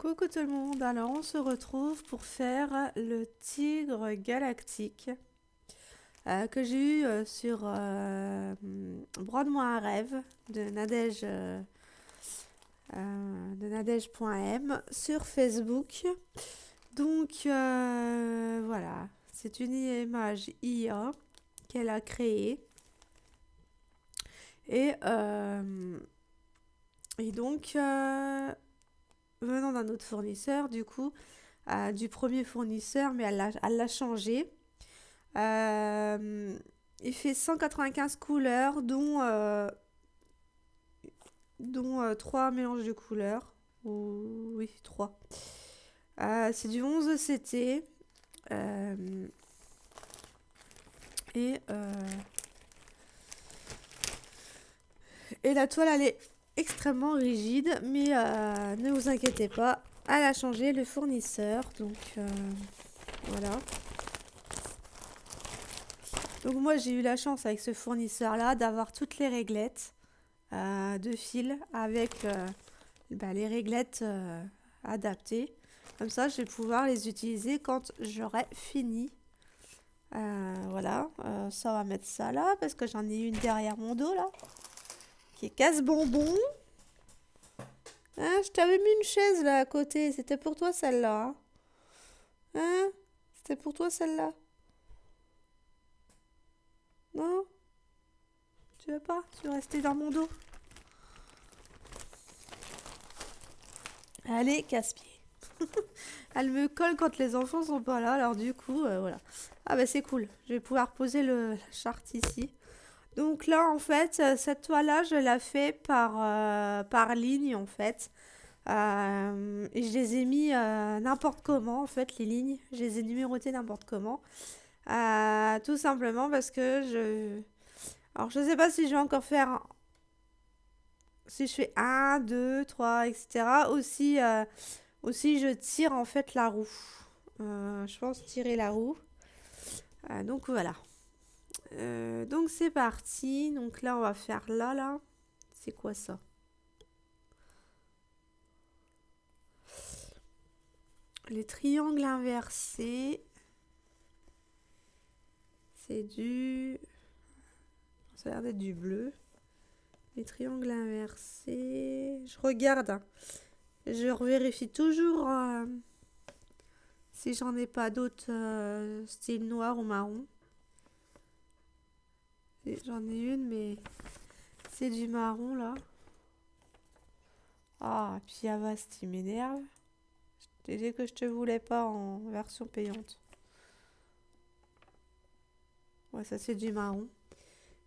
Coucou tout le monde, alors on se retrouve pour faire le tigre galactique que j'ai eu sur Brode-moi un rêve de Nadège.m sur Facebook. Donc voilà, c'est une image IA qu'elle a créée et, euh, et donc venant d'un autre fournisseur du coup du premier fournisseur, mais elle l'a changé. Euh, il fait 195 couleurs, dont 3 mélanges de couleurs. Oui, 3. C'est du 11 CT. Euh, et, euh, et la toile, elle est extrêmement rigide, mais ne vous inquiétez pas, elle a changé le fournisseur. Donc voilà. Donc moi j'ai eu la chance avec ce fournisseur là d'avoir toutes les réglettes de fil avec les réglettes adaptées. Comme ça je vais pouvoir les utiliser quand j'aurai fini. Voilà, ça on va mettre ça là parce que j'en ai une derrière mon dos là qui est casse-bonbon. Hein, je t'avais mis une chaise là à côté, c'était pour toi celle-là. Hein, c'était pour toi celle-là. Non, tu veux pas? Tu veux rester dans mon dos? Allez, casse-pied. Elle me colle quand les enfants sont pas là, alors du coup, voilà. Ah bah c'est cool, je vais pouvoir poser la charte ici. Donc là, en fait, cette toile-là, je la fais par ligne, en fait. Et je les ai mis n'importe comment, en fait, les lignes. Je les ai numérotées n'importe comment. Tout simplement parce que je... Alors, je sais pas si je vais encore faire... Si je fais un 2 3 etc. Aussi, je tire en fait la roue. Je pense tirer la roue. Donc voilà. Donc c'est parti. Donc là, on va faire là. C'est quoi ça? Les triangles inversés. C'est du... Ça a l'air d'être du bleu. Les triangles inversés. Je regarde, hein. Je revérifie toujours si j'en ai pas d'autres style noir ou marron. J'en ai une, mais c'est du marron là. Ah, puis Avast, il m'énerve. Je t'ai dit que je te voulais pas en version payante. Ouais, ça c'est du marron.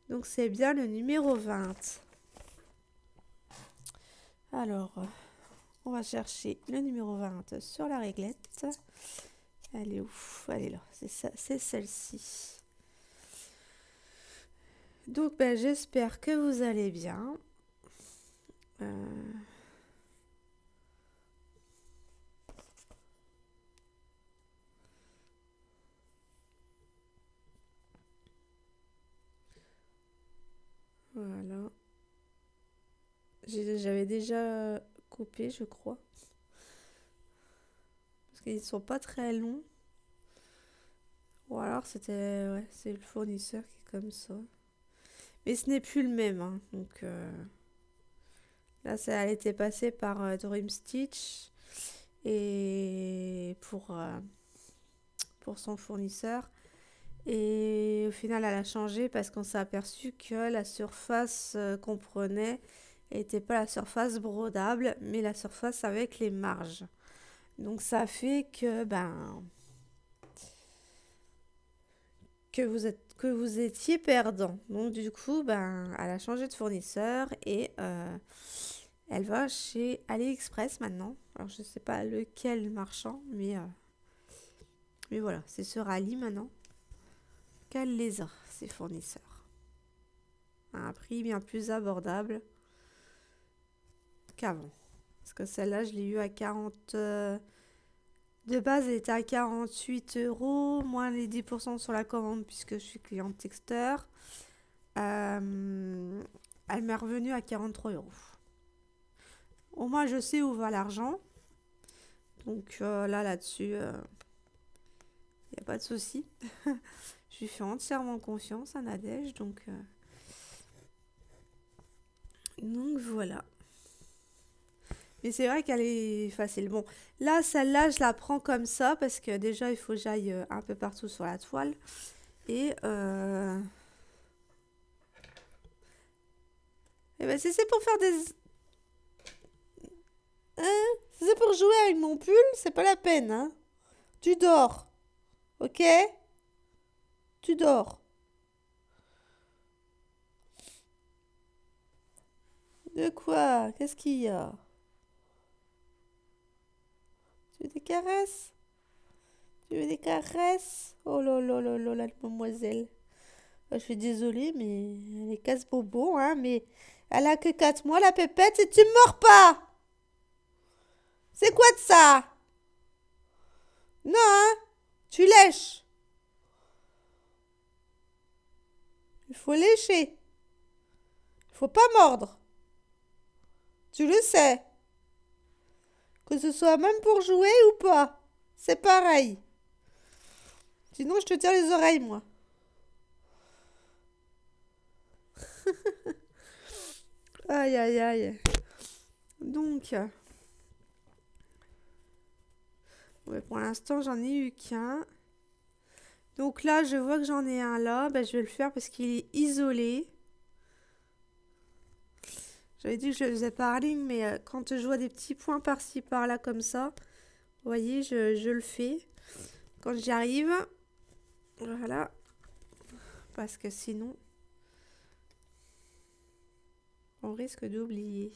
Donc c'est bien le numéro 20. Alors, on va chercher le numéro 20 sur la réglette. Elle est où? Elle est là. C'est celle-ci. Donc, j'espère que vous allez bien. Voilà. J'avais déjà coupé, je crois. Parce qu'ils ne sont pas très longs. Ou alors c'était... Ouais, c'est le fournisseur qui est comme ça. Mais ce n'est plus le même, hein. Donc là, ça a été passé par Dream Stitch. Et pour son fournisseur. Et au final, elle a changé parce qu'on s'est aperçu que la surface qu'on prenait n'était pas la surface brodable, mais la surface avec les marges. Donc ça fait que vous étiez perdant. Donc du coup, elle a changé de fournisseur et elle va chez AliExpress maintenant. Alors je ne sais pas lequel marchand, mais voilà, c'est sur Ali maintenant qu'elle les a, ses fournisseurs. À un prix bien plus abordable qu'avant. Parce que celle-là, je l'ai eu à 40... de base, elle était à 48 €, moins les 10% sur la commande, puisque je suis cliente Texter. Elle m'est revenue à 43 €. Au moins, je sais où va l'argent. Donc là-dessus, il n'y a pas de souci. Je lui fais entièrement confiance à Nadège, donc voilà. Mais c'est vrai qu'elle est facile. Bon, là, celle-là, je la prends comme ça parce que déjà, il faut que j'aille un peu partout sur la toile. Et ben, si c'est pour faire des... Hein? Si c'est pour jouer avec mon pull, c'est pas la peine, hein. Tu dors, ok? Tu dors. De quoi? Qu'est-ce qu'il y a? Tu veux des caresses? Tu veux des caresses? Oh là là là là, la mademoiselle. Je suis désolée, mais elle est casse-bobo, hein, mais elle a que 4 mois, la pépette, et tu me mords pas! C'est quoi de ça? Non, hein? Tu lèches. Il faut lécher. Il faut pas mordre. Tu le sais. Que ce soit même pour jouer ou pas. C'est pareil. Sinon, je te tire les oreilles, moi. Aïe, aïe, aïe. Donc, ouais, pour l'instant, j'en ai eu qu'un. Donc là, je vois que j'en ai un là. Ben, je vais le faire parce qu'il est isolé. J'avais dit que je le faisais par ligne, mais quand je vois des petits points par-ci, par-là, comme ça, vous voyez, je le fais. Quand j'y arrive, voilà. Parce que sinon, on risque d'oublier.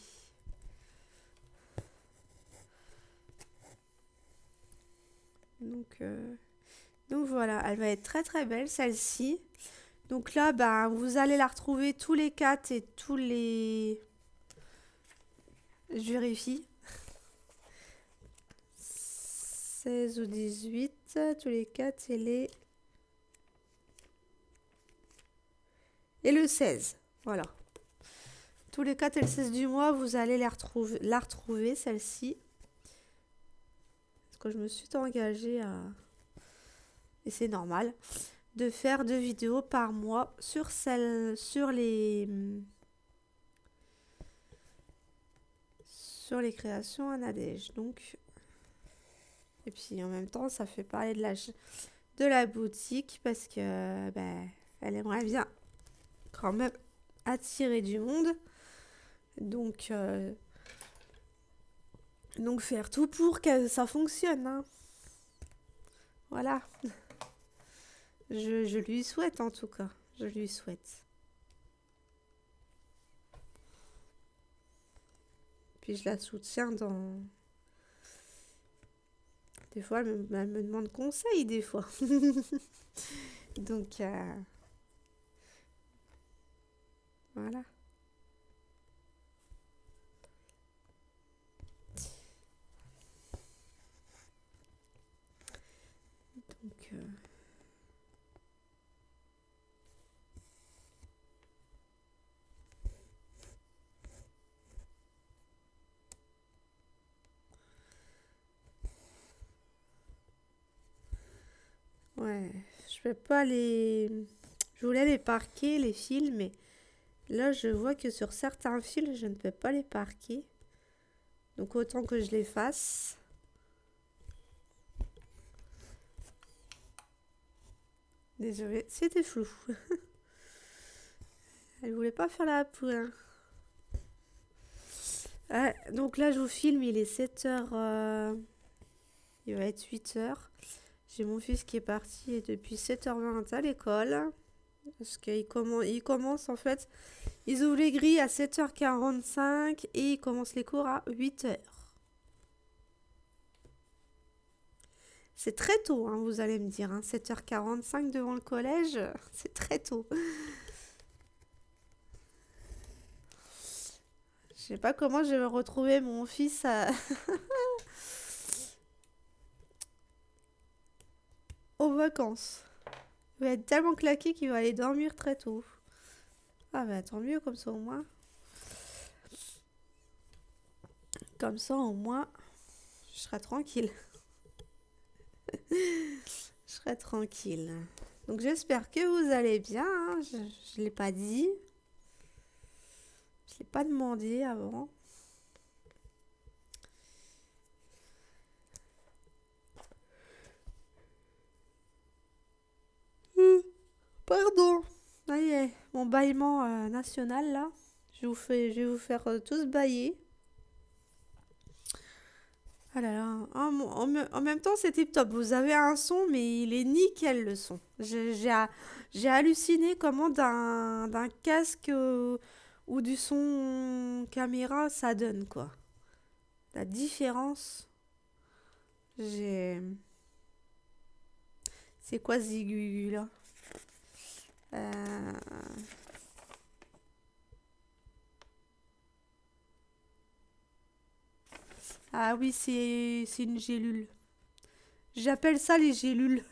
Donc voilà, elle va être très très belle celle-ci. Donc là, bah, vous allez la retrouver tous les 4 et tous les... Je vérifie. 16 ou 18, tous les 4 et les... Et le 16, voilà. Tous les 4 et le 16 du mois, vous allez la retrouver celle-ci. Parce que je me suis engagée à... Et c'est normal. De faire 2 vidéos par mois sur les créations à Nadège. Donc, et puis en même temps, ça fait parler de la boutique parce que ben, elle aimerait bien quand même attirer du monde. Donc faire tout pour que ça fonctionne, hein. Voilà. Je lui souhaite en tout cas. Je lui souhaite. Puis je la soutiens dans... Des fois, elle me demande conseil, des fois. Donc, voilà. Donc, ouais, je vais pas les... Je voulais les parquer, les fils, mais là, je vois que sur certains fils, je ne peux pas les parquer. Donc, autant que je les fasse. Désolée, c'était flou. Elle voulait pas faire la poule. Donc là, je vous filme, il est 7h. Il va être 8h. J'ai mon fils qui est parti depuis 7h20 à l'école. Parce qu'il commence en fait. Ils ouvrent les grilles à 7h45 et ils commencent les cours à 8h. C'est très tôt, hein, vous allez me dire. 7h45 devant le collège, c'est très tôt. Je sais pas comment je vais retrouver mon fils aux vacances. Il va être tellement claqué qu'il va aller dormir très tôt. Ah bah tant mieux, comme ça au moins. Comme ça au moins, je serai tranquille. Je serai tranquille. Donc j'espère que vous allez bien, hein. Je ne l'ai pas dit. Je ne l'ai pas demandé avant. Pardon. Ça y est, mon bâillement national là. Je vais vous faire tous bâiller. Ah là là. Ah, en même temps, c'est tip top. Vous avez un son, mais il est nickel le son. J'ai halluciné comment d'un casque ou du son caméra ça donne quoi. La différence. J'ai. C'est quoi ce zigu là? Euh, Ah oui, c'est une gélule. J'appelle ça les gélules.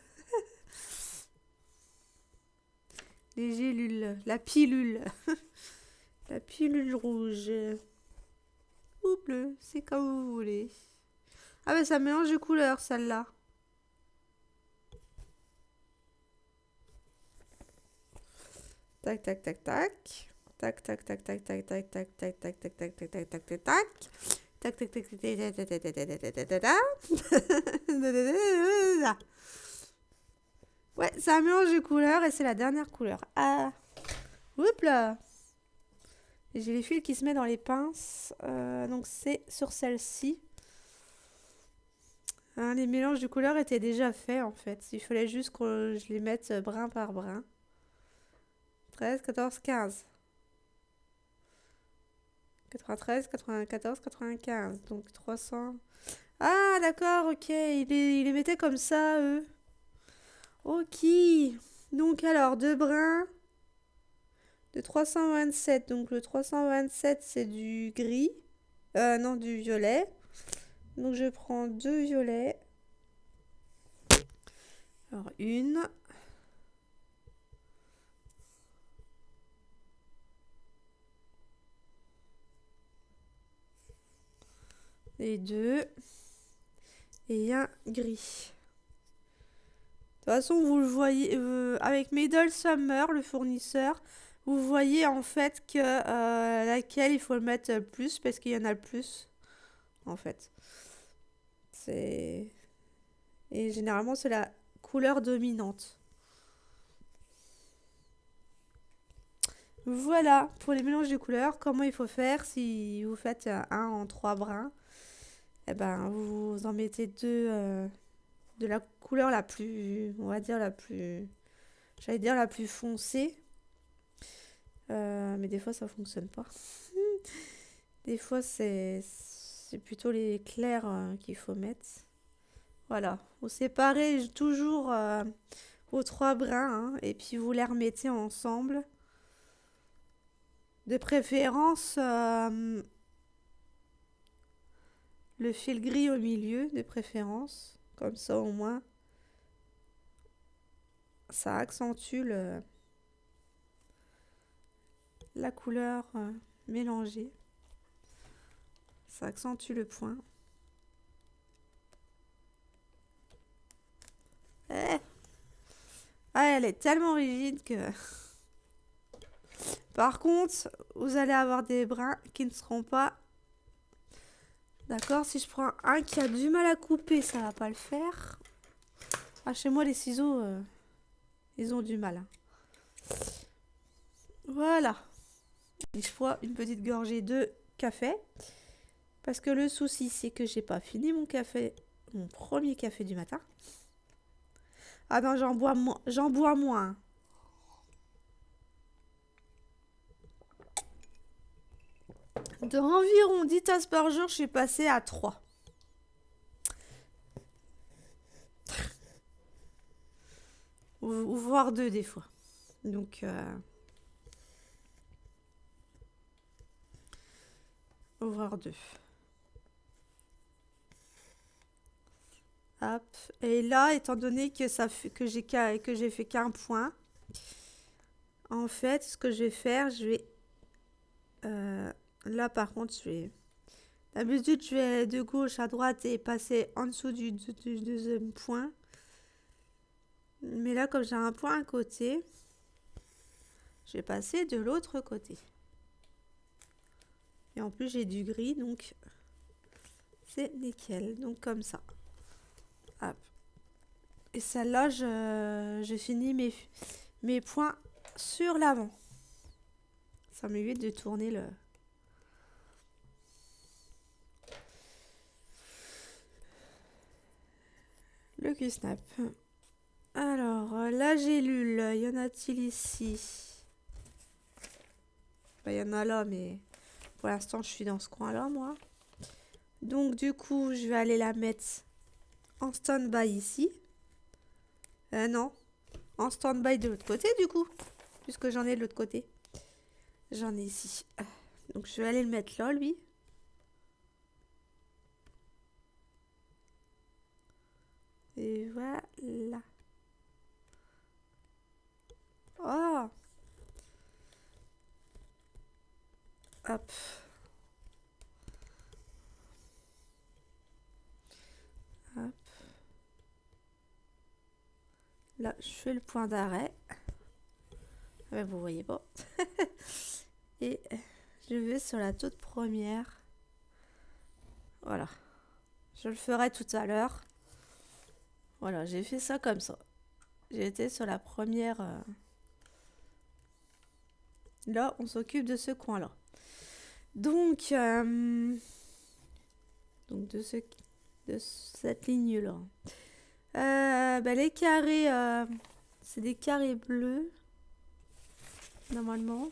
Les gélules. La pilule. La pilule rouge. Ou bleue, c'est comme vous voulez. Ah bah ça mélange de couleurs celle-là. Tac tac tac tac. Tac tac tac tac tac tac tac tac tac tac tac tac tac tac tac tac. Tac tac tac tac tac tac tac tac tac tac tac. Ouais, c'est un mélange de couleurs et c'est la dernière couleur. Ah, oups là. J'ai les fils qui se mettent dans les pinces. Donc c'est sur celle-ci. Hein, les mélanges de couleurs étaient déjà faits en fait. Il fallait juste que je les mette brin par brin. 13, 14, 15. 93, 94, 95. Donc 300. Ah d'accord, ok. Ils les mettaient comme ça, eux. Ok. Donc alors, deux brins de 327. Donc le 327, c'est du gris. Non, du violet. Donc je prends deux violets. Alors une. Et deux. Et un gris. De toute façon, vous le voyez avec Middle Summer, le fournisseur, vous voyez en fait que laquelle il faut le mettre le plus parce qu'il y en a le plus en fait. C'est et généralement c'est la couleur dominante. Voilà pour les mélanges de couleurs. Comment il faut faire si vous faites un en trois brins? Eh ben vous en mettez deux de la couleur la plus, on va dire la plus, j'allais dire la plus foncée. Mais des fois ça fonctionne pas. Des fois c'est plutôt les clairs qu'il faut mettre. Voilà, vous séparez toujours vos trois brins hein, et puis vous les remettez ensemble. De préférence le fil gris au milieu, de préférence. Comme ça au moins ça accentue la couleur mélangée. Ça accentue le point. Eh ah, elle est tellement rigide que... Par contre, vous allez avoir des brins qui ne seront pas... D'accord, si je prends un qui a du mal à couper, ça va pas le faire. Ah, chez moi, les ciseaux, ils ont du mal. Hein. Voilà. Et je prends une petite gorgée de café. Parce que le souci, c'est que j'ai pas fini mon café, mon premier café du matin. Ah non, j'en bois moins. D'environ 10 tasses par jour, je suis passée à 3. Ou voire 2 des fois. Donc, voire 2. Hop. Et là, étant donné que que j'ai fait qu'un point, en fait, ce que je vais faire, je vais là par contre, je vais d'habitude je vais de gauche à droite et passer en dessous du deuxième point. Mais là, comme j'ai un point à côté, je vais passer de l'autre côté. Et en plus, j'ai du gris, donc c'est nickel. Donc comme ça. Hop. Et celle-là, je finis mes points sur l'avant. Ça m'évite de tourner le Q-snap. Alors, la gélule, y en a-t-il ici? Bah, y en a là, mais pour l'instant, je suis dans ce coin-là, moi. Donc, du coup, je vais aller la mettre en stand-by ici. Non, en stand-by de l'autre côté, du coup, puisque j'en ai de l'autre côté. J'en ai ici. Donc, je vais aller le mettre là, lui. Et voilà. Oh! Hop. Hop. Là, je fais le point d'arrêt. Ouais, vous voyez pas. Et je vais sur la toute première. Voilà. Je le ferai tout à l'heure. Voilà, j'ai fait ça comme ça. J'ai été sur la première. Là, on s'occupe de ce coin-là. Donc de cette ligne-là. Bah, les carrés, c'est des carrés bleus, normalement.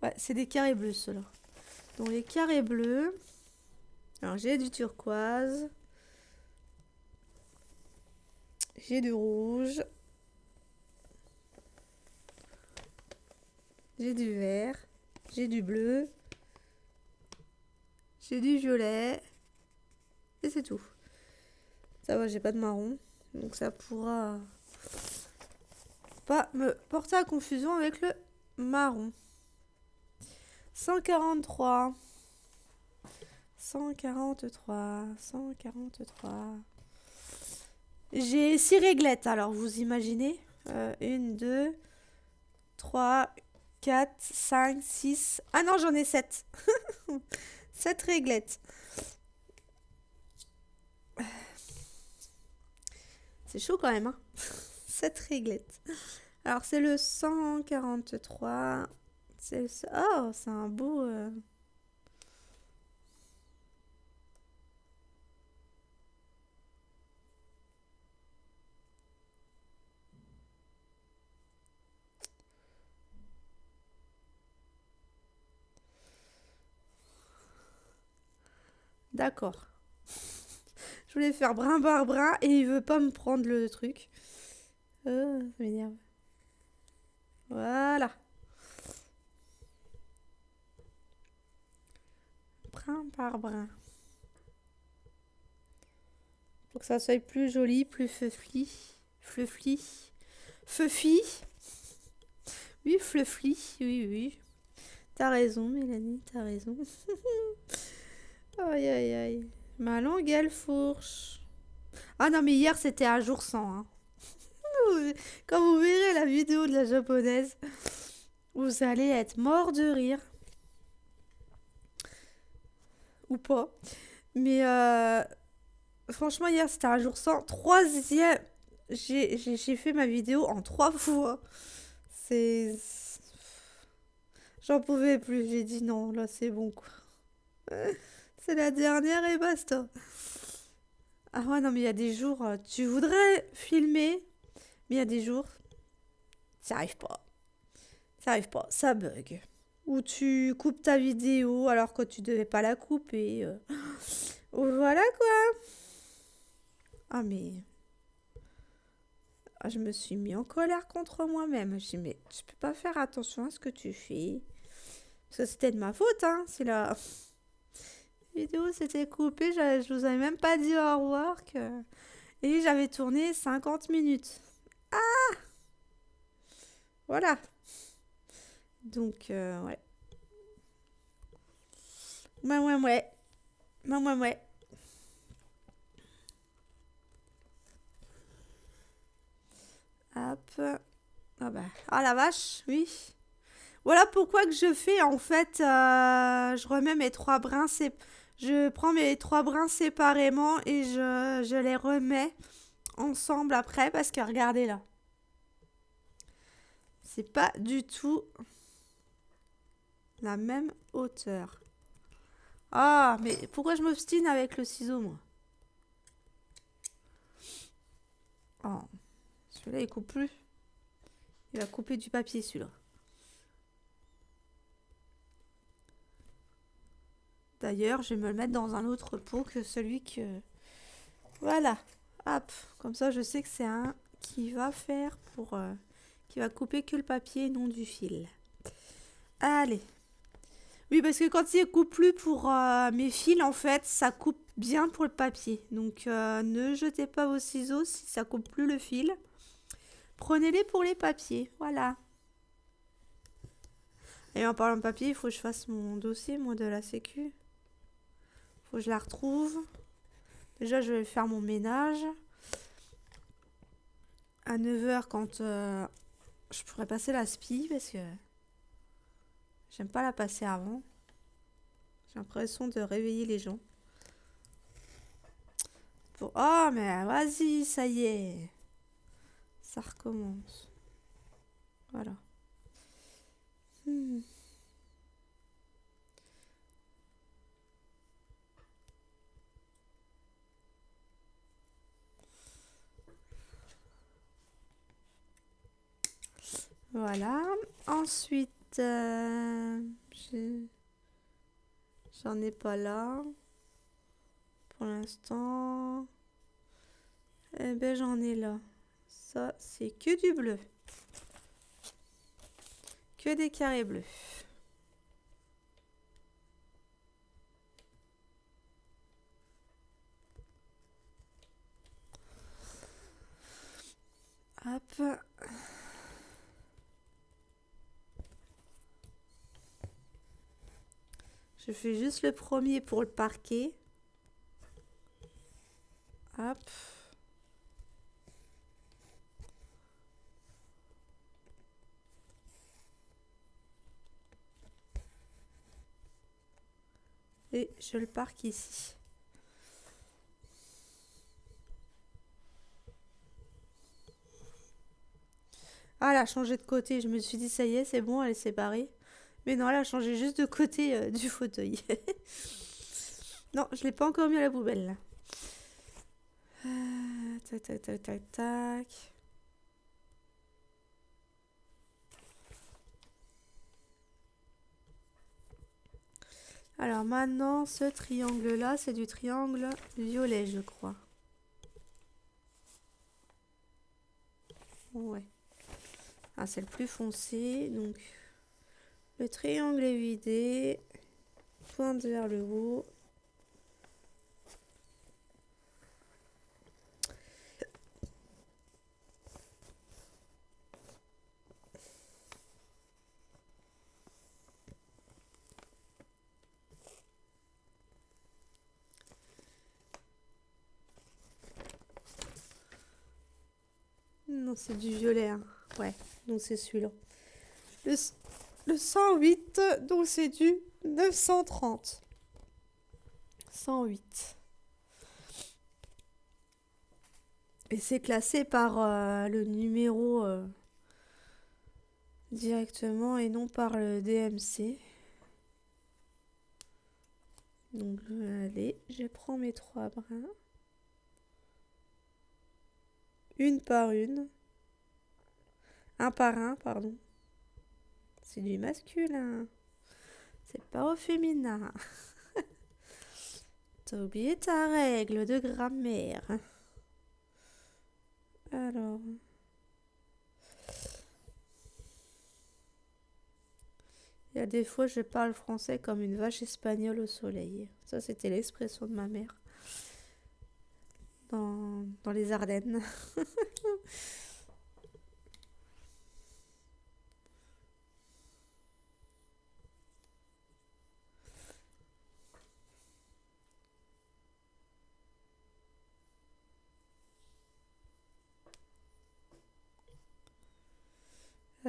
Ouais, c'est des carrés bleus, ceux-là. Donc les carrés bleus. Alors j'ai du turquoise. J'ai du rouge. J'ai du vert. J'ai du bleu. J'ai du violet. Et c'est tout. Ça va, j'ai pas de marron. Donc ça pourra pas me porter à confusion avec le marron. 143. 143. 143. J'ai 6 réglettes, alors vous imaginez 1, 2, 3, 4, 5, 6. Ah non, j'en ai 7. 7 réglettes. C'est chaud quand même, hein. 7 réglettes. Alors, c'est le 143. Oh, c'est un beau... D'accord. Je voulais faire brin bar brin et il veut pas me prendre le truc. Ça m'énerve. Voilà. Brin par brin. Pour que ça soit plus joli, plus fluffy. Fluffy. Fluffy. Oui, fluffy. Oui, oui. T'as raison, Mélanie, t'as raison. Aïe, aïe, aïe. Ma langue, elle fourche. Ah non, mais hier, c'était à jour 100. Hein. Quand vous verrez la vidéo de la japonaise, vous allez être mort de rire. Ou pas. Mais franchement, hier, c'était à jour 100. Troisième. J'ai fait ma vidéo en 3 fois. C'est... J'en pouvais plus. J'ai dit non, là, c'est bon, quoi. C'est la dernière et basta. Ah ouais, non, mais il y a des jours, tu voudrais filmer, mais il y a des jours, ça arrive pas. Ça arrive pas, ça bug. Ou tu coupes ta vidéo alors que tu devais pas la couper. Voilà quoi. Ah mais... Ah, je me suis mis en colère contre moi-même. Je dis mais tu peux pas faire attention à ce que tu fais. Ça c'était de ma faute, hein. C'est la vidéo s'était coupée, je vous avais même pas dit au revoir que... Et j'avais tourné 50 minutes. Voilà. Donc, ouais. Ouais, ouais, ouais. Ouais, ouais, ouais. Hop. Ah bah. Ah la vache, oui. Voilà pourquoi que je fais en fait, je remets mes trois brins, je prends mes trois brins séparément et je les remets ensemble après parce que regardez là, c'est pas du tout la même hauteur. Ah, mais pourquoi je m'obstine avec le ciseau moi? Oh, celui-là il coupe plus. Il va couper du papier celui-là. D'ailleurs, je vais me le mettre dans un autre pot que celui que... Voilà. Hop. Comme ça, je sais que c'est un qui va faire pour... qui va couper que le papier, non du fil. Allez. Oui, parce que quand il coupe plus pour mes fils, en fait, ça coupe bien pour le papier. Donc, ne jetez pas vos ciseaux si ça coupe plus le fil. Prenez-les pour les papiers. Voilà. Et en parlant de papier, il faut que je fasse mon dossier, moi, de la sécu. Faut que je la retrouve. Déjà, je vais faire mon ménage. À 9 h, quand je pourrais passer la spie, parce que j'aime pas la passer avant. J'ai l'impression de réveiller les gens. Oh, mais vas-y, ça y est. Ça recommence. Voilà. Hmm. Voilà. Ensuite, j'en ai pas là. Pour l'instant. Eh ben, j'en ai là. Ça, c'est que du bleu. Que des carrés bleus. Hop. Je fais juste le premier pour le parquet. Hop. Et je le parque ici. Ah, elle a changé de côté. Je me suis dit, ça y est, c'est bon, elle est séparée. Mais non, elle a changé juste de côté du fauteuil. Non, je l'ai pas encore mis à la poubelle. Là. Tac, tac, tac, tac, tac. Alors maintenant, ce triangle-là, c'est du triangle violet, je crois. Ouais. Ah, c'est le plus foncé. Donc, le triangle est vidé. Pointe vers le haut. Non, c'est du violet. Hein. Ouais, donc c'est celui-là. Le 108, donc c'est du 930. 108. Et c'est classé par le numéro directement et non par le DMC. Donc allez, je prends mes trois brins. Une par une. Un par un, pardon. C'est du masculin. C'est pas au féminin. T'as oublié ta règle de grammaire. Alors. Il y a des fois, je parle français comme une vache espagnole au soleil. Ça, c'était l'expression de ma mère. Dans les Ardennes.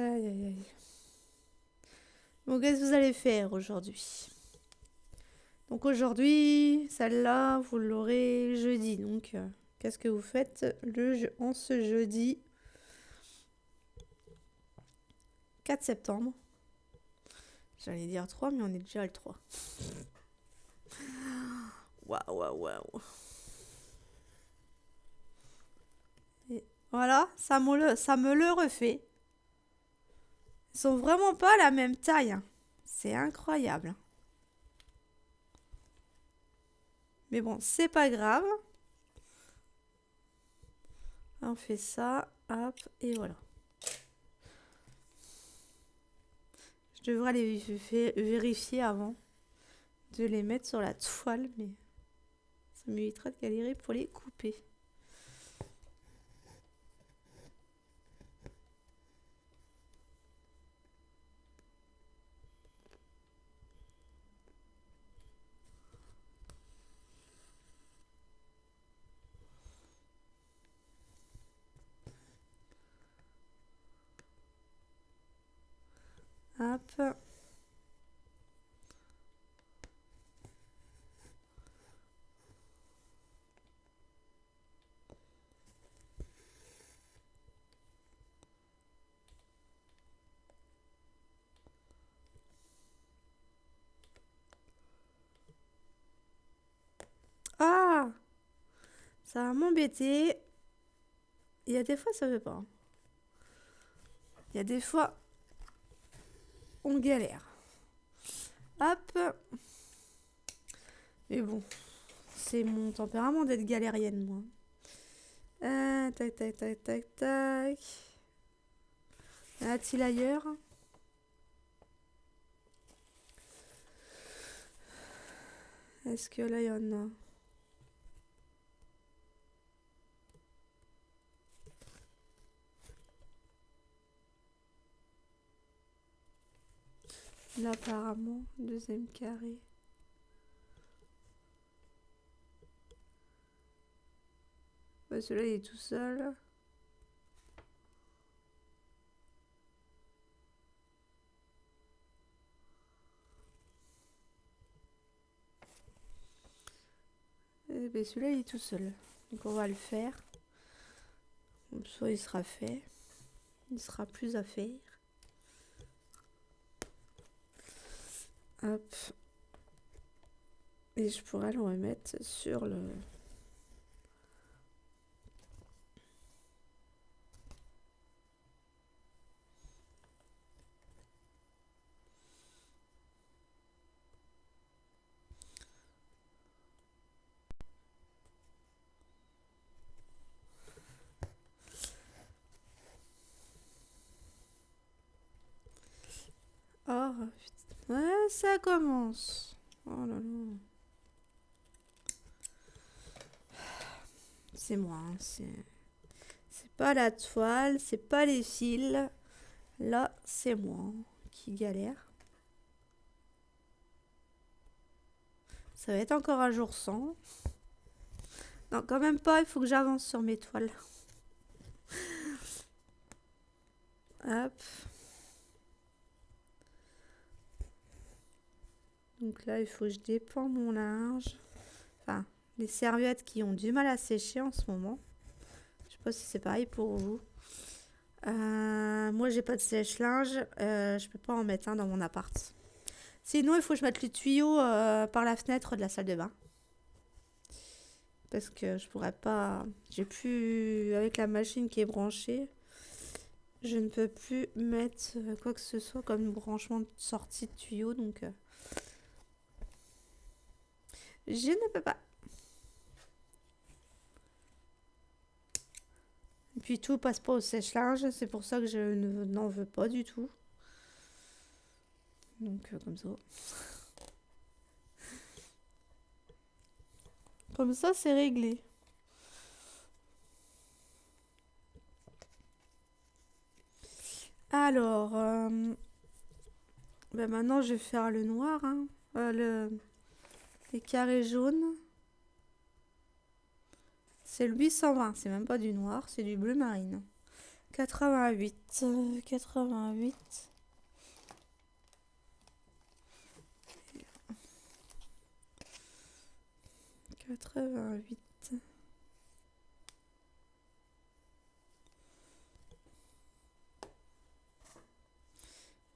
Aïe, aïe, aïe. Bon, qu'est-ce que vous allez faire aujourd'hui? Donc aujourd'hui, celle-là, vous l'aurez jeudi. Donc, qu'est-ce que vous faites en ce jeudi 4 septembre? J'allais dire 3, mais on est déjà le 3. Waouh, waouh, waouh. Et voilà, ça me le refait. Ils sont vraiment pas la même taille, hein. C'est incroyable. Mais bon, c'est pas grave. On fait ça, hop, et voilà. Je devrais les vérifier avant de les mettre sur la toile, mais ça m'évitera de galérer pour les couper. Hop. Ah! Ça va m'embêter. Il y a des fois, ça veut pas. Il y a des fois, on galère. Hop. Mais bon, c'est mon tempérament d'être galérienne, moi. Tac, tac, tac, tac, tac. Y en a-t-il ailleurs? Est-ce que là, il y en a? Là, apparemment, deuxième carré. Ouais, celui-là, il est tout seul. Eh ben, celui-là, il est tout seul. Donc, on va le faire. Comme ça, il sera fait. Il sera plus à faire. Hop. Et je pourrais le remettre sur le... Oh, putain. Ouais, ça commence. Oh là là. C'est moi, hein, c'est pas la toile, c'est pas les fils. Là, c'est moi qui galère. Ça va être encore un jour sans. Non, quand même pas, il faut que j'avance sur mes toiles. Hop. Donc là, il faut que je dépende mon linge. Enfin, les serviettes qui ont du mal à sécher en ce moment. Je sais pas si c'est pareil pour vous. Moi, j'ai pas de sèche-linge. Je peux pas en mettre un dans mon appart. Sinon, il faut que je mette le tuyau par la fenêtre de la salle de bain. Parce que je pourrais pas... J'ai plus... Avec la machine qui est branchée, je ne peux plus mettre quoi que ce soit comme branchement de sortie de tuyau. Donc, je ne peux pas. Et puis tout passe pas au sèche-linge. C'est pour ça que je n'en veux pas du tout. Donc, comme ça. Comme ça, c'est réglé. Alors, ben maintenant, je vais faire le noir. Hein. Les carrés jaunes. C'est le 820. C'est même pas du noir, c'est du bleu marine. 88. 88. 88.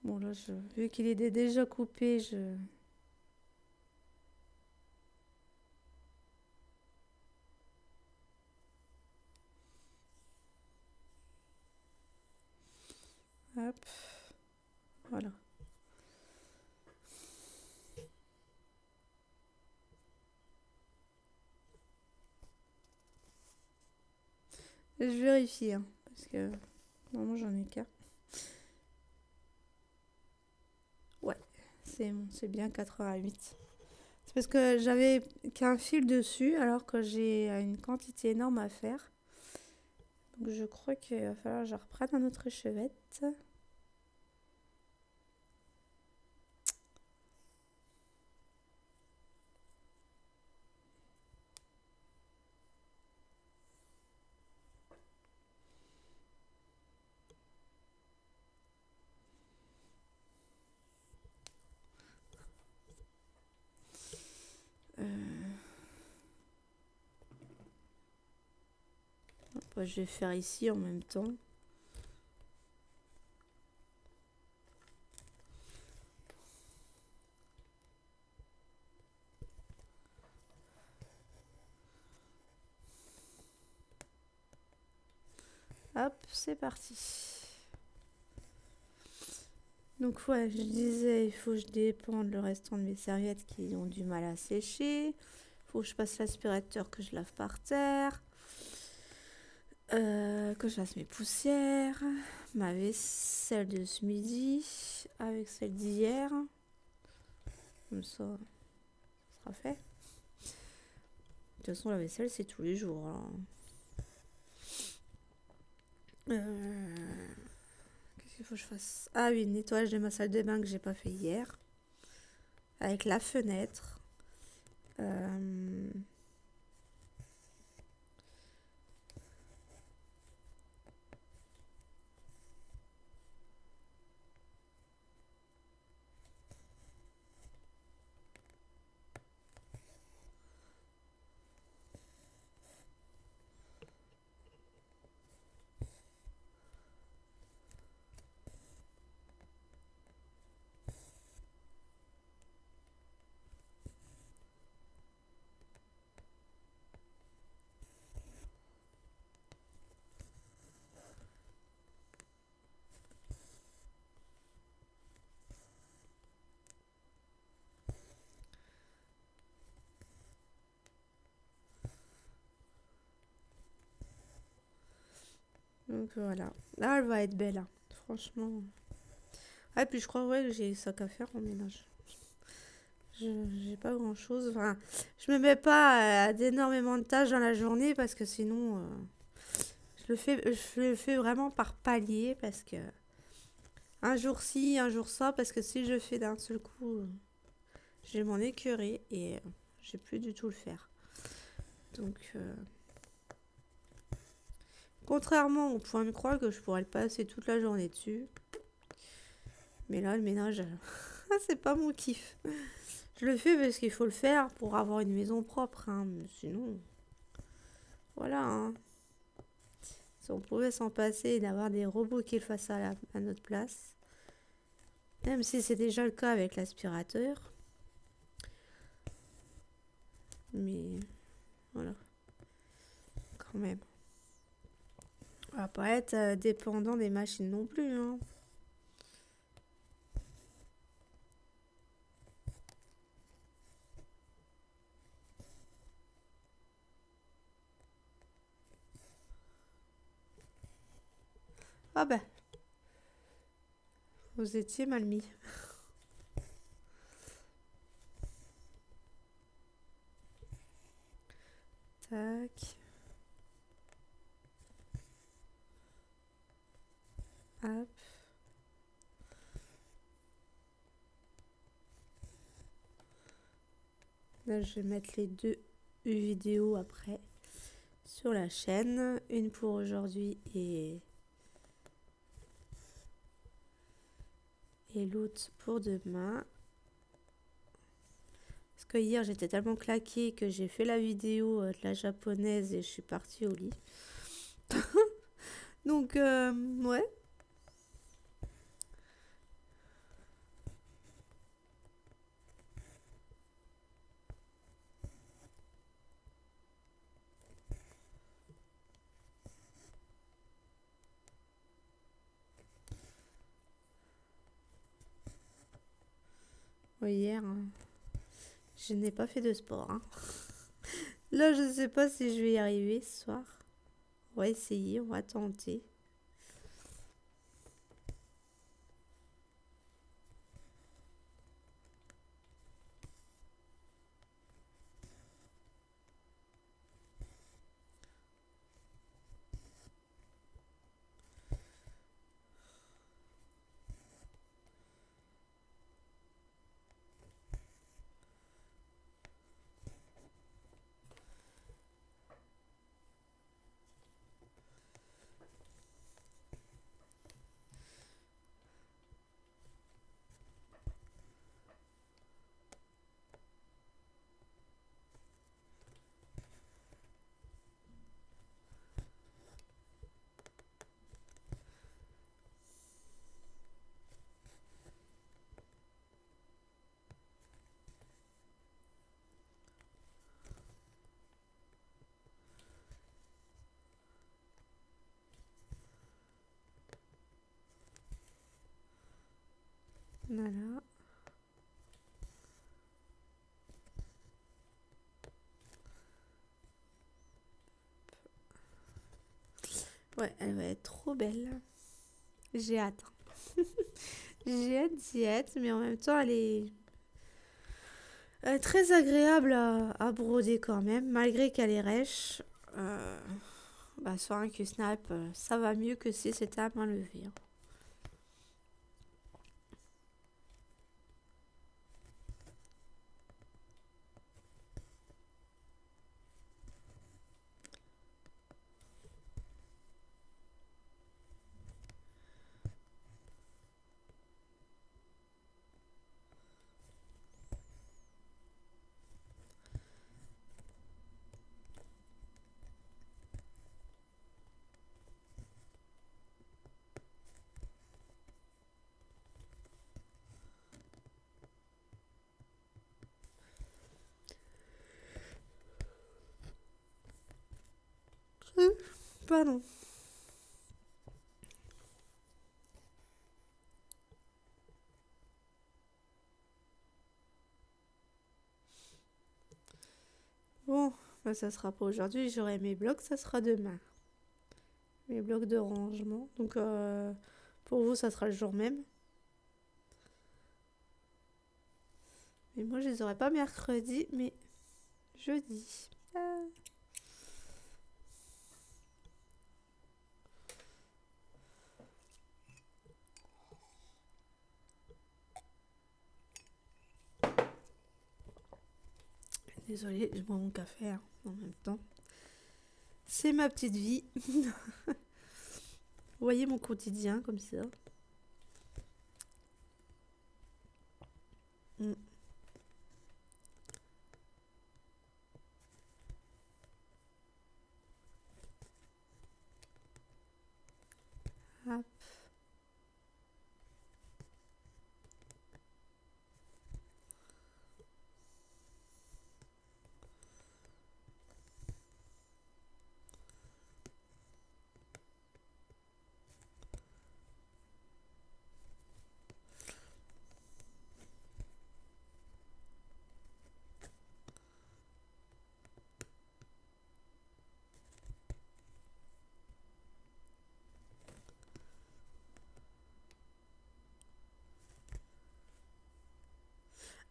Bon là, vu qu'il est déjà coupé, je... Hop. Voilà. Je vérifie, hein, parce que normalement j'en ai qu'un. Ouais, c'est bon, c'est bien 88. C'est parce que j'avais qu'un fil dessus alors que j'ai une quantité énorme à faire. Donc je crois qu'il va falloir que je reprenne un autre échevette. Bah, je vais faire ici en même temps. Hop, c'est parti. Donc ouais, je disais, il faut que je dépende le restant de mes serviettes qui ont du mal à sécher. Il faut que je passe l'aspirateur, que je lave par terre. Que je fasse mes poussières. Ma vaisselle de ce midi avec celle d'hier. Comme ça sera fait. De toute façon, la vaisselle, c'est tous les jours. Hein. Qu'est-ce qu'il faut que je fasse? Ah oui, nettoyage de ma salle de bain que j'ai pas fait hier. Avec la fenêtre. Donc voilà. Là, elle va être belle. Hein. Franchement. Ah, puis je crois ouais, que j'ai ça qu'à faire en ménage. J'ai pas grand chose. Enfin, je me mets pas d'énormément de tâches dans la journée parce que sinon, je le fais vraiment par palier parce que un jour ci, un jour ça, parce que si je fais d'un seul coup, je vais m'en écœurer et j'ai plus du tout le faire. Donc, contrairement au point de croix que je pourrais le passer toute la journée dessus, mais là, le ménage, c'est pas mon kiff. Je le fais parce qu'il faut le faire pour avoir une maison propre, hein, mais sinon, voilà. Hein. Si on pouvait s'en passer et d'avoir des robots qui le fassent à notre place, même si c'est déjà le cas avec l'aspirateur, mais voilà, quand même. On va pas être dépendant des machines non plus, hein. Ah bah, vous étiez mal mis. Tac. Hop. Là, je vais mettre les deux vidéos après sur la chaîne. Une pour aujourd'hui et Et l'autre pour demain. Parce que hier, j'étais tellement claquée que j'ai fait la vidéo de la japonaise et je suis partie au lit. Donc, ouais. Ouais, hier, je n'ai pas fait de sport, hein. Là, je sais pas si je vais y arriver ce soir. On va essayer, on va tenter. Voilà. Ouais, elle va être trop belle. J'ai hâte. J'ai hâte d'y être, mais en même temps, elle est très agréable à broder quand même, malgré qu'elle est rêche. Euh, Bah, sur un Q-Snap, ça va mieux que si c'était à main levée, hein. Pardon. Bon, bah, ça sera pas aujourd'hui. J'aurai mes blocs, ça sera demain. Mes blocs de rangement. Donc, pour vous, ça sera le jour même. Mais moi, je les aurai pas mercredi, mais jeudi. Ah. Désolée, je bois mon café hein, en même temps. C'est ma petite vie. Vous voyez mon quotidien comme ça. Mm. Hop.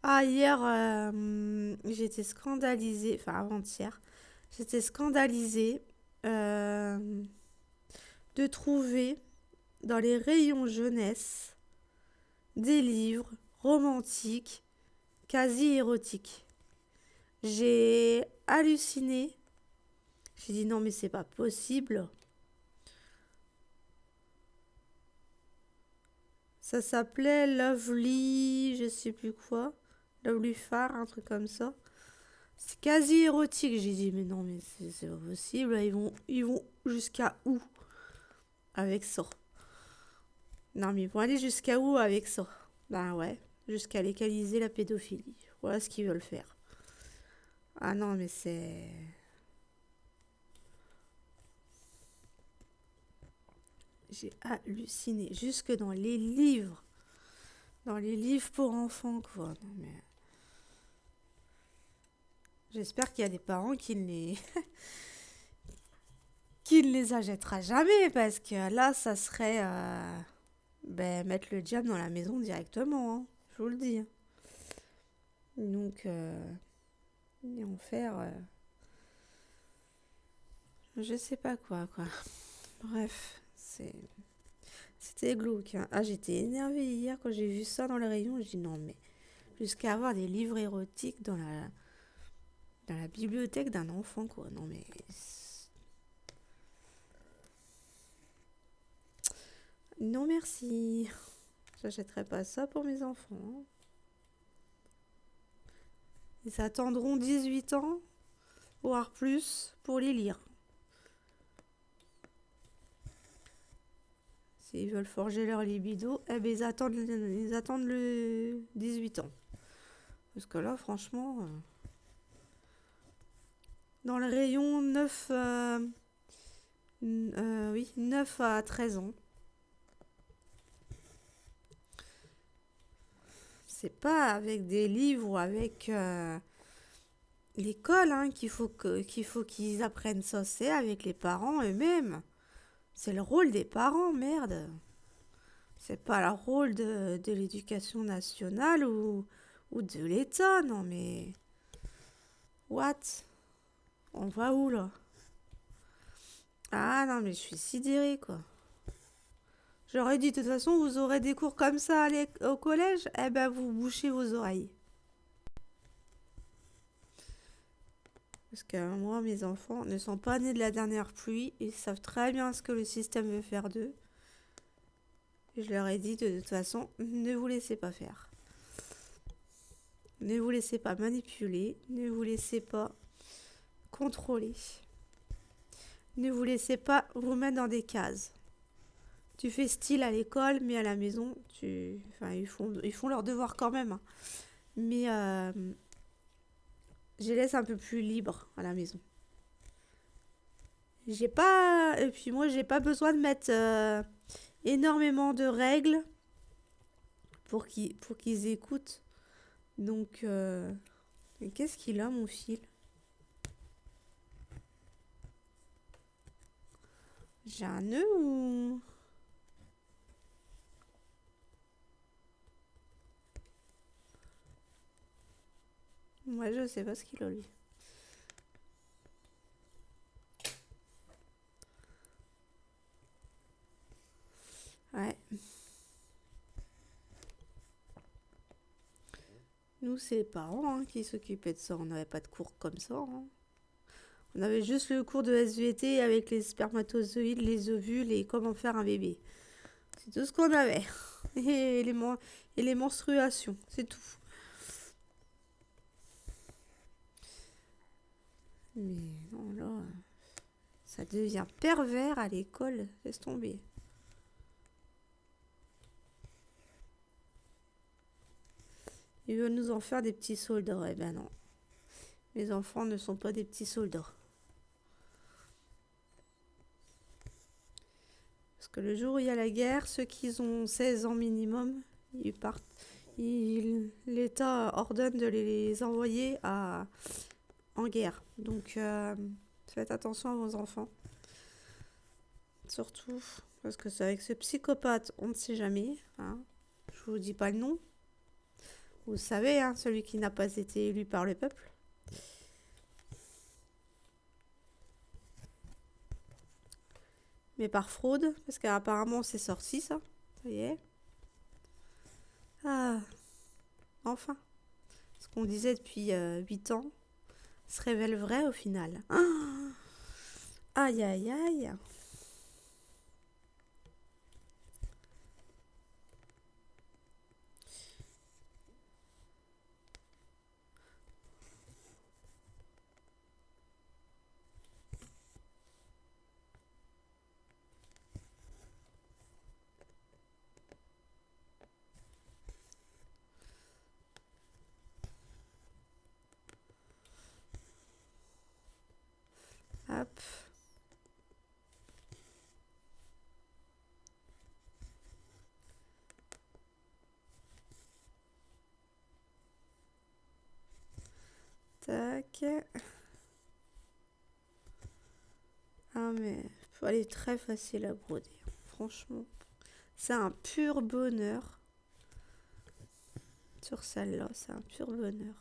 Ah, hier, j'étais scandalisée, enfin avant-hier, j'étais scandalisée euh, de trouver dans les rayons jeunesse des livres romantiques, quasi érotiques. J'ai halluciné. J'ai dit non mais c'est pas possible. Ça s'appelait Lovely, je sais plus quoi. Lovely Far, un truc comme ça. C'est quasi érotique. J'ai dit, mais non, mais c'est pas possible. Ils vont jusqu'à où avec ça? Non, mais ils vont aller jusqu'à où avec ça? Ben ouais, jusqu'à légaliser la pédophilie. Voilà ce qu'ils veulent faire. Ah non, mais c'est... J'ai halluciné. Jusque dans les livres. Dans les livres pour enfants, quoi. Non, mais... J'espère qu'il y a des parents qui ne les... qui ne les achètera jamais, parce que là, ça serait... ben, mettre le diable dans la maison directement, hein. Je vous le dis. Donc, et en faire... je sais pas quoi, quoi. Bref, c'était glauque, hein. Ah, j'étais énervée hier quand j'ai vu ça dans le rayon. Je dis non, mais jusqu'à avoir des livres érotiques dans la bibliothèque d'un enfant, quoi. Non, mais... Non, merci. J'achèterai pas ça pour mes enfants, hein. Ils attendront 18 ans, voire plus, pour les lire. S'ils veulent forger leur libido, eh ben ils attendent le 18 ans. Parce que là, franchement, dans le rayon 9, oui, 9 à 13 ans, c'est pas avec des livres ou avec l'école, hein, qu'il faut qu'ils apprennent ça. C'est avec les parents eux-mêmes. C'est le rôle des parents, merde. C'est pas le rôle de l'éducation nationale ou de l'État, non mais... What? On va où là? Ah non mais je suis sidérée quoi. J'aurais dit de toute façon vous aurez des cours comme ça au collège, eh ben vous bouchez vos oreilles. Parce que moi mes enfants ne sont pas nés de la dernière pluie, ils savent très bien ce que le système veut faire d'eux. Je leur ai dit de toute façon ne vous laissez pas faire. Ne vous laissez pas manipuler, ne vous laissez pas contrôler. Ne vous laissez pas vous mettre dans des cases. Tu fais style à l'école, mais à la maison, enfin, ils font leur devoir quand même, hein. Mais je les laisse un peu plus libres à la maison. J'ai pas... Et puis moi, j'ai pas besoin de mettre énormément de règles pour qu'ils écoutent. Donc, mais qu'est-ce qu'il a, mon fil? J'ai un nœud ou... Moi, je sais pas ce qu'il a, lui. Ouais. Nous, c'est les parents, hein, qui s'occupaient de ça. On n'avait pas de cours comme ça, hein. On avait juste le cours de SVT avec les spermatozoïdes, les ovules et comment faire un bébé. C'est tout ce qu'on avait. Et les menstruations, c'est tout. Mais non, là, ça devient pervers à l'école. Laisse tomber. Ils veulent nous en faire des petits soldats. Eh ben non. Les enfants ne sont pas des petits soldats. Parce que le jour où il y a la guerre, ceux qui ont 16 ans minimum, ils partent. L'État ordonne de les envoyer en guerre. Donc, faites attention à vos enfants. Surtout, parce que c'est avec ce psychopathe, on ne sait jamais, hein. Je vous dis pas le nom. Vous savez, hein, celui qui n'a pas été élu par le peuple. Mais par fraude, parce qu'apparemment c'est sorti ça. Ça y est. Ah, enfin. Ce qu'on disait depuis 8 ans se révèle vrai au final. Ah, aïe aïe aïe. Tac. Ah mais elle est très facile à broder. Franchement, c'est un pur bonheur. Sur celle-là, c'est un pur bonheur.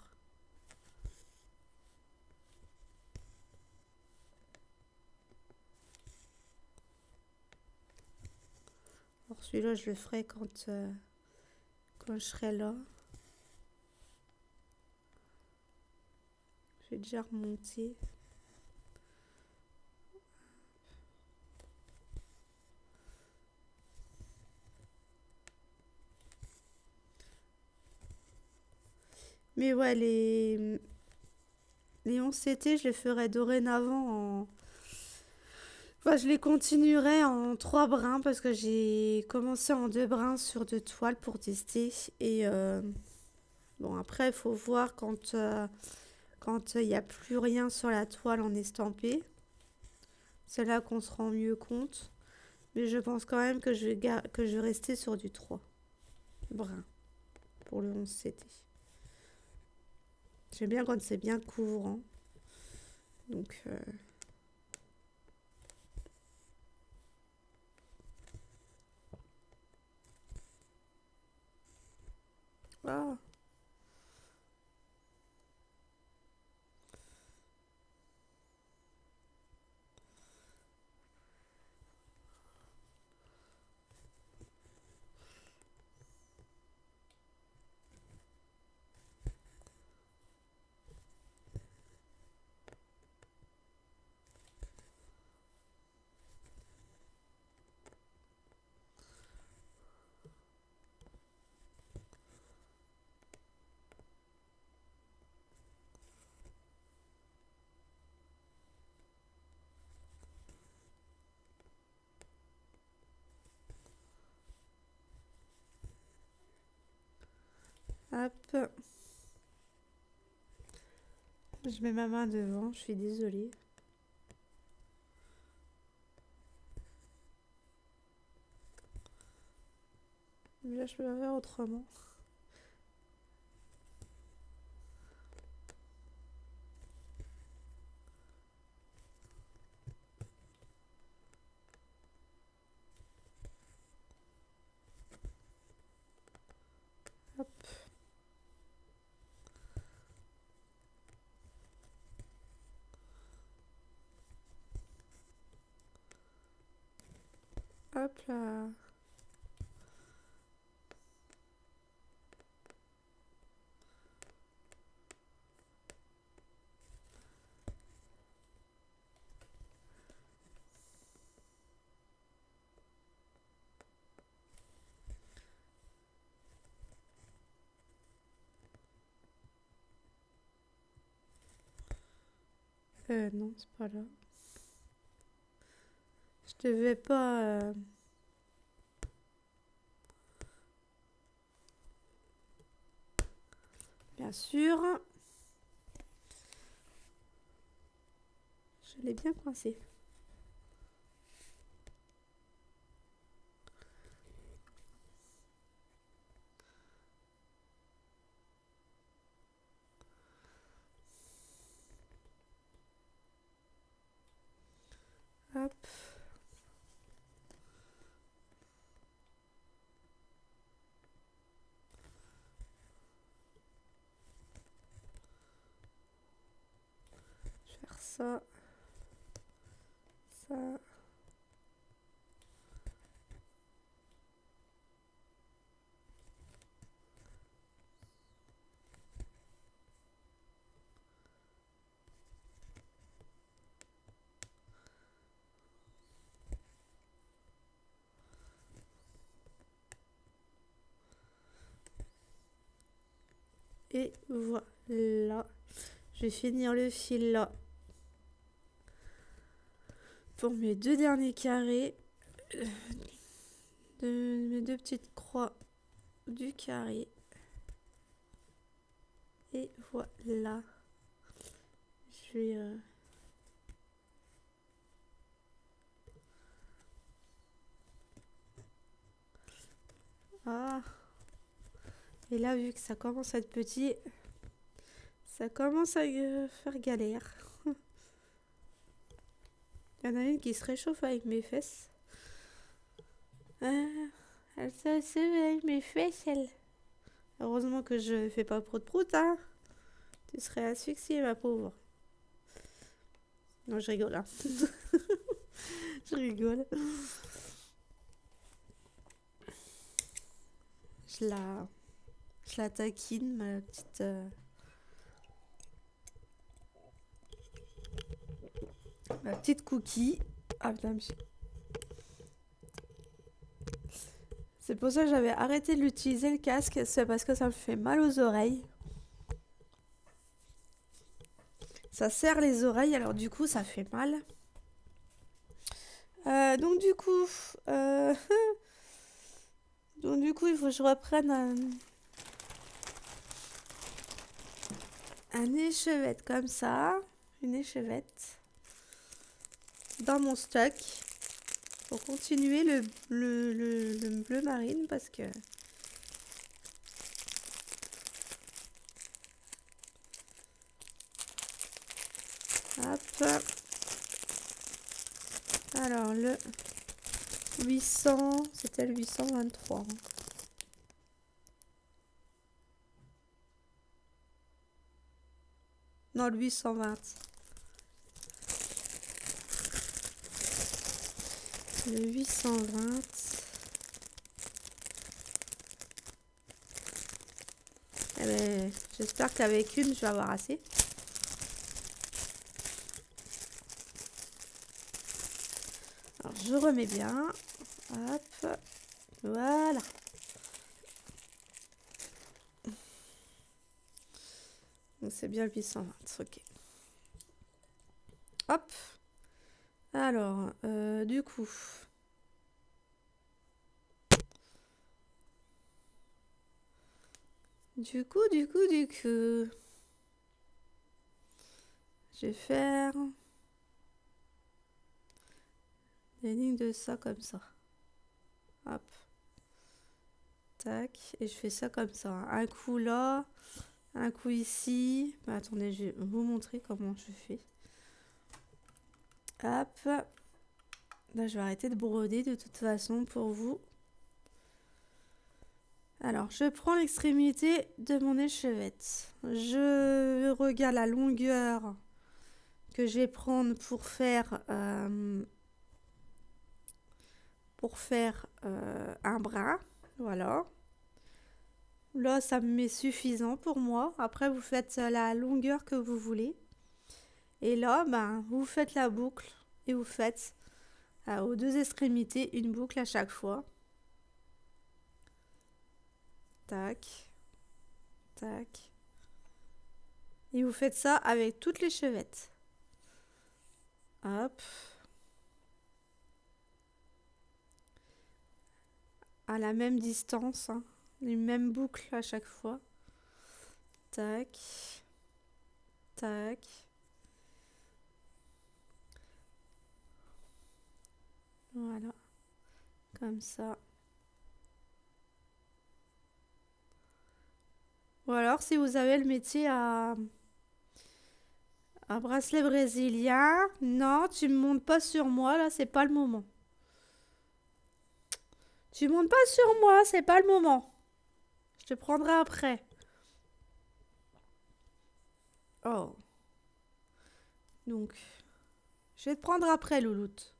Alors celui-là, je le ferai quand je serai là. Je vais déjà remonter. Mais ouais, les 11 CT, je les ferai dorénavant en... Enfin, je les continuerai en 3 brins parce que j'ai commencé en 2 brins sur 2 toiles pour tester. Et bon, après, il faut voir quand il n'y a plus rien sur la toile en estampé. C'est là qu'on se rend mieux compte. Mais je pense quand même que que je vais rester sur du 3 brins pour le 11 CT. J'aime bien quand c'est bien couvrant. Donc... Ah, hop. Je mets ma main devant, je suis désolée. Mais là, je peux pas faire autrement. Hop, hop là. Non, c'est pas là. Je devais pas... Bien sûr. Je l'ai bien coincé. Hop. Je vais faire ça. Ça. Et voilà. Je vais finir le fil là. Pour mes 2 derniers carrés. De mes 2 petites croix du carré. Et voilà. Je vais... Ah. Et là, vu que ça commence à être petit, Ça commence à faire galère. Il y en a une qui se réchauffe avec mes fesses. Elle se réchauffe avec mes fesses, elle. Heureusement que je fais pas prout-prout, hein. Tu serais asphyxiée, ma pauvre. Non, je rigole, hein. Je rigole. Je la taquine, ma petite cookie. Ah putain, c'est pour ça que j'avais arrêté d'utiliser le casque. C'est parce que ça me fait mal aux oreilles. Ça serre les oreilles, alors du coup, ça fait mal. Donc du coup, il faut que je reprenne un échevette comme ça, une échevette dans mon stock pour continuer le bleu marine parce que hop. Alors le 800, c'était le 823. Non, le 820. Le 820. Eh ben, j'espère qu'avec une, je vais avoir assez. Alors, je remets bien. Hop. Voilà. Donc, c'est bien le 820. Ok. Hop. Alors, du coup... Du coup... Je vais faire... des lignes de ça comme ça. Hop. Tac. Et je fais ça comme ça. Un coup là. Un coup ici. Bah, attendez, je vais vous montrer comment je fais. Hop. Là, je vais arrêter de broder de toute façon pour vous. Alors, je prends l'extrémité de mon échevette. Je regarde la longueur que je vais prendre pour faire un bras. Voilà. Là, ça me met suffisant pour moi. Après, vous faites la longueur que vous voulez. Et là, ben, vous faites la boucle et vous faites aux deux extrémités une boucle à chaque fois. Tac, tac. Et vous faites ça avec toutes les chevettes. Hop. À la même distance, hein. Les mêmes boucles à chaque fois. Tac, tac. Voilà. Comme ça. Ou alors si vous avez le métier à bracelet brésilien, non, tu me montes pas sur moi, là, c'est pas le moment. Tu montes pas sur moi, c'est pas le moment. Je te prendrai après. Oh. Donc, je vais te prendre après, louloute.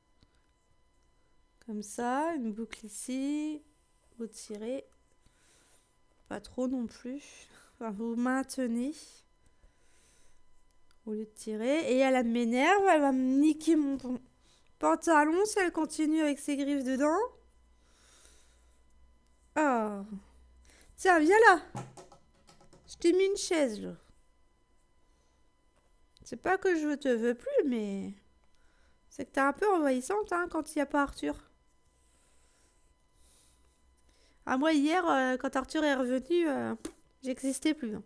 Comme ça, une boucle ici. Vous tirez. Pas trop non plus. Enfin, vous maintenez. Au lieu de tirer. Et elle m'énerve, elle va me niquer mon pantalon si elle continue avec ses griffes dedans. Oh. Tiens, viens là. Je t'ai mis une chaise, là. C'est pas que je te veux plus, mais... C'est que t'es un peu envahissante, hein, quand il n'y a pas Arthur. Ah, moi, hier, quand Arthur est revenu, j'existais plus, hein.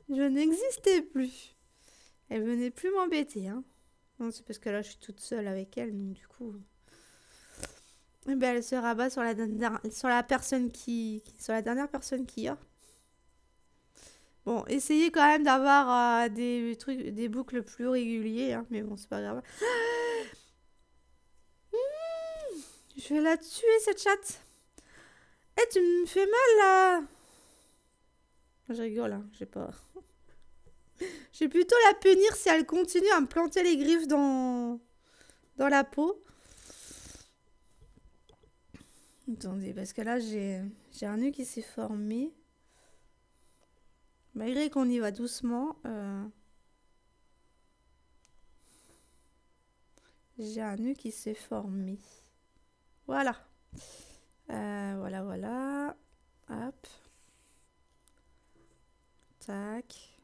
Je n'existais plus. Elle venait plus m'embêter, hein. Non, c'est parce que là, je suis toute seule avec elle, donc du coup... Eh ben, elle se rabat sur la dernière personne qui... Sur la dernière personne qu'il y a. Bon, essayez quand même d'avoir des trucs, des boucles plus réguliers, hein, mais bon, c'est pas grave. Je vais la tuer, cette chatte. Eh, tu me fais mal, là. Je rigole, hein, j'ai pas... Je vais plutôt la punir si elle continue à me planter les griffes dans la peau. Attendez, parce que là, j'ai un nœud qui s'est formé. Malgré qu'on y va doucement, j'ai un nœud qui s'est formé. Voilà. Voilà, voilà. Hop. Tac.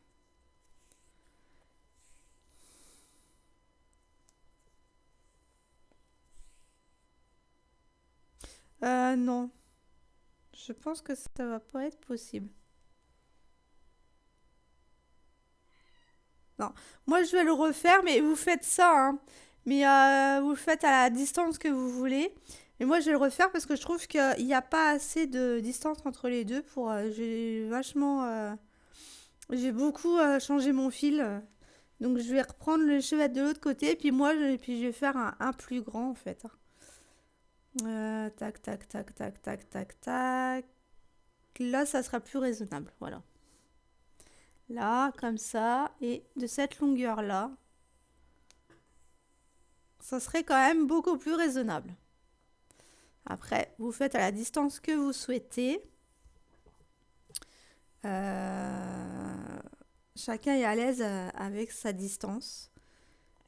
Non. Je pense que ça va pas être possible. Non. Moi, je vais le refaire, mais vous faites ça, hein. Mais vous le faites à la distance que vous voulez. Et moi, je vais le refaire parce que je trouve qu'il n'y a pas assez de distance entre les deux pour... j'ai vachement... j'ai beaucoup changé mon fil. Donc, je vais reprendre le chevet de l'autre côté. Puis moi, puis je vais faire un plus grand, en fait. Tac, tac, tac, tac, tac, tac, tac. Là, ça sera plus raisonnable. Voilà. Là, comme ça. Et de cette longueur-là, ça serait quand même beaucoup plus raisonnable. Après, vous faites à la distance que vous souhaitez. Chacun est à l'aise avec sa distance.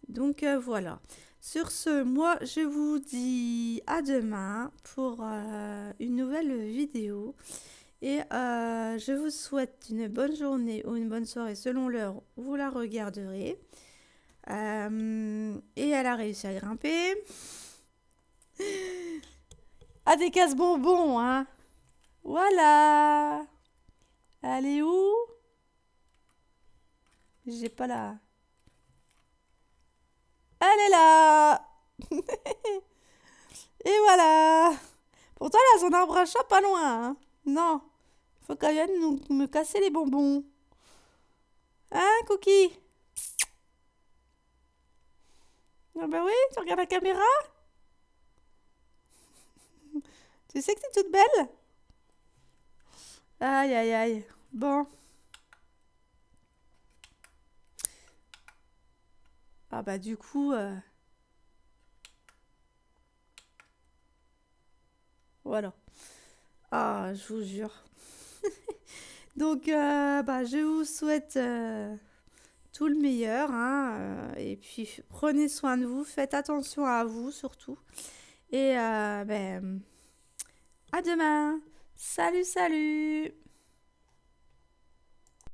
Donc voilà. Sur ce, moi, je vous dis à demain pour une nouvelle vidéo. Et je vous souhaite une bonne journée ou une bonne soirée selon l'heure où vous la regarderez. Et elle a réussi à grimper. Ah, des casse-bonbons, hein. Voilà. Elle est où? J'ai pas la... Elle est là. Et voilà. Pourtant, elle a son arbre à chat pas loin, hein. Non. Il faut quand même me casser les bonbons. Hein, Cookie? Ah bah oui, tu regardes la caméra? Tu sais que t'es toute belle? Aïe, aïe, aïe. Bon. Ah bah du coup, voilà. Ah, je vous jure. Donc, bah, je vous souhaite tout le meilleur, hein, et puis prenez soin de vous, faites attention à vous surtout. Et ben, à demain. Salut, salut.